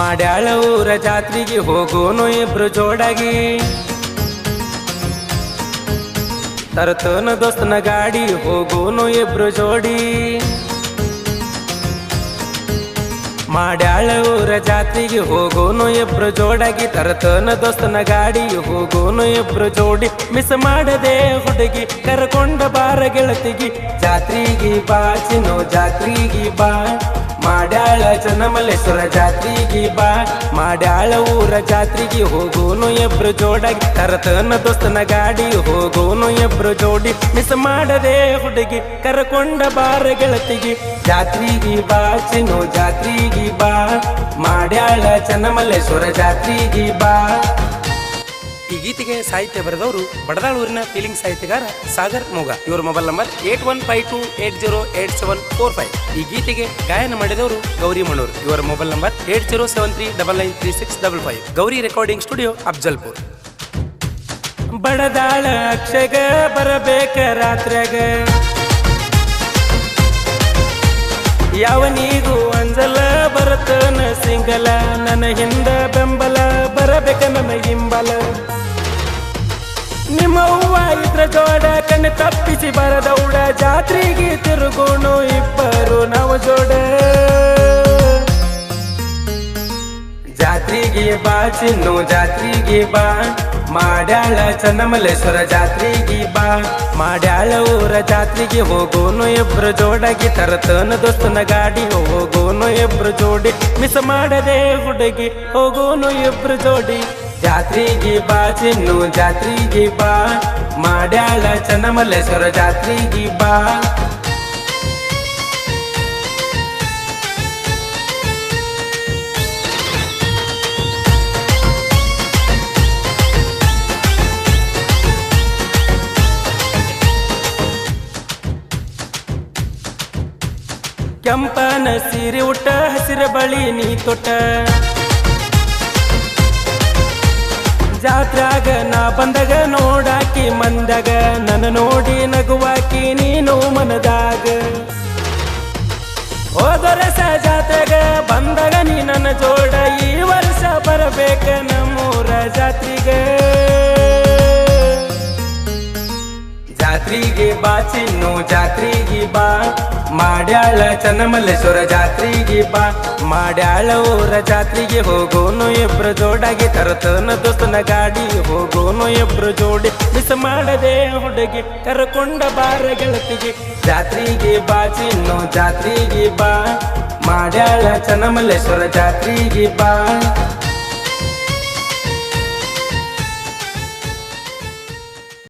ಮಾಡ್ಯಾಳ ಊರ ಜಾತ್ರೆಗೆ ಹೋಗೋನು ಇಬ್ರು ಜೋಡಾಗಿ ತರ್ತನ ದೋಸ್ತನ ಗಾಡಿ ಹೋಗೋನು ಇಬ್ರು ಜೋಡಿ ಮಾಡ್ಯಾಳ ಊರ ಜಾತ್ರೆಗೆ ಹೋಗೋನು ಇಬ್ರು ಜೋಡಾಗಿ ತರ್ತನ ದೋಸ್ತನ ಗಾಡಿ ಹೋಗೋನು ಇಬ್ರು ಜೋಡಿ ಮಿಸ್ ಮಾಡದೆ ಹುಡುಗಿ ಕರ್ಕೊಂಡ ಬಾರ ಗೆಳತಿಗಿ ಜಾತ್ರೆಗೆ ಬಾ ಚಿನ್ನೋ ಜಾತ್ರೆಗೆ ಬಾ ಮಾಡ್ಯಾಳ ಚನ್ನಮಲ್ಲೇಶ್ವರ ಜಾತ್ರೆಗೆ ಬಾ ಮಾಡ್ಯಾಳ ಊರ ಜಾತ್ರೆಗೆ ಹೋಗೋನು ಇಬ್ರು ಜೋಡಾಗಿ ತರ್ತನ ದೋಸ್ತನ ಗಾಡಿ ಹೋಗೋನು ಇಬ್ರು ಜೋಡಿ ಮಿಸ್ ಮಾಡದೆ ಹುಡುಗಿ ಕರ್ಕೊಂಡ ಬಾರ ಗೆಳತಿಗಿ ಜಾತ್ರೆಗೆ ಬಾ ಚಿನ್ನೋ ಜಾತ್ರೆಗೆ ಬಾ ಮಾಡ್ಯಾಳ ಚನ್ನಮಲ್ಲೇಶ್ವರ ಜಾತ್ರೆಗೆ ಬಾ. ಈ ಗೀತೆಗೆ ಸಾಹಿತ್ಯ ಬರೆದವರು ಬಡದಾಳೂರಿನ ಫೀಲಿಂಗ್ ಸಾಹಿತ್ಯಗಾರ ಸಾಗರ್ ಮೂಗ. ಇವರ ಮೊಬೈಲ್ ನಂಬರ್ 8152808745. ಈ ಗೀತೆಗೆ ಗಾಯನ ಮಾಡಿದವರು ಗೌರಿ ಮಣೂರ್. ಇವರ mobile number 8073993655. Gauri recording studio Afzalpur. ಬಡದಾಳ ಅಕ್ಷಗ ಬರಬೇಕ ರಾತ್ರ್ಯಾಗ ಯಾವನಿಗೂ ಅಂಜಲ ಬರತನ ಸಿಂಗಲ ನನ್ನ ಹಿಂದ ಬೆಂಬಲ ಬರಬೇಕ ನನ್ನ ಹಿಂಬಲ ನಿಮ್ಮವ್ವ ಇದ್ರ ಜೋಡ ಕಣ್ಣು ತಪ್ಪಿಸಿ ಬರದೌಡ ಜಾತ್ರೆಗೆ ತಿರುಗೋಣು ಇಬ್ಬರು ನಾವು ಜೋಡ ಜಾತ್ರೆಗೆ ಬಾ ಚಿನ್ನು ಜಾತ್ರೆಗೆ ಬಾ ಮಾಡ್ಯಾಳ ಚನ್ನಮಲ್ಲೇಶ್ವರ ಜಾತ್ರೆಗೆ ಬಾ ಮಾಡ್ಯಾಳ ಊರ ಜಾತ್ರೆಗೆ ಹೋಗೋನು ಇಬ್ರು ಜೋಡಾಗಿ ತರ್ತನ ದೋಸ್ತನ ಗಾಡಿ ಹೋಗೋನು ಇಬ್ರು ಜೋಡಿ ಮಿಸ್ ಮಾಡದೆ ಹುಡುಗಿ ಹೋಗೋನು ಇಬ್ರು ಜೋಡಿ ಜಾತ್ರೆಗೆ ಬಾ ಚಿನ್ನು ಜಾತ್ರೆಗೆ ಬಾ ಮಾಡ್ಯಾಳ ಚನ್ನಮಲ್ಲೇಶ್ವರ ಜಾತ್ರೆಗೆ ಬಾ. ಕೆಂಪನ ಸೀರೆ ಉಟ್ಟ ಹಸಿರ ಬಳಿ ನೀ ತೊಟ್ಟ ಜಾತ್ರಾಗ ನಾ ಬಂದಾಗ ನೋಡಾಕಿ ಮಂದಾಗ ನನ್ನ ನೋಡಿ ನಗುವಾಕಿ ನೀನು ಮನದಾಗ ಹೋದರಸ ಜಾತ್ರೆಗ ಬಂದಾಗ ನೀ ನನ್ನ ಜೋಡ ಈ ವರ್ಷ ಬರಬೇಕ ನಮ್ಮೂರ ಜಾತ್ರೆಗೆ ಜಾತ್ರೆಗೆ ಬಾ ಚಿನ್ನು ಜಾತ್ರೆಗೆ ಬಾ ಮಾಡ್ಯಾಳ ಚನ್ನಮಲ್ಲೇಶ್ವರ ಜಾತ್ರೆಗೆ ಬಾ ಮಾಡ್ಯಾಳ ಊರ ಜಾತ್ರೆಗೆ ಹೋಗೋನು ಇಬ್ರು ಜೋಡಾಗಿ ತರ್ತನ ದೋಸ್ತನ ಗಾಡಿ ಹೋಗೋನು ಇಬ್ರು ಜೋಡಿ ಮಿಸ್ ಮಾಡದೆ ಹುಡುಗಿ ಕರ್ಕೊಂಡ ಬಾರ ಗೆಳತಿಗೆ ಜಾತ್ರೆಗೆ ಬಾ ಚಿನ್ನು ಜಾತ್ರೆಗೆ ಬಾ ಮಾಡ್ಯಾಳ ಚನ್ನಮಲ್ಲೇಶ್ವರ ಜಾತ್ರೆಗೆ ಬಾ.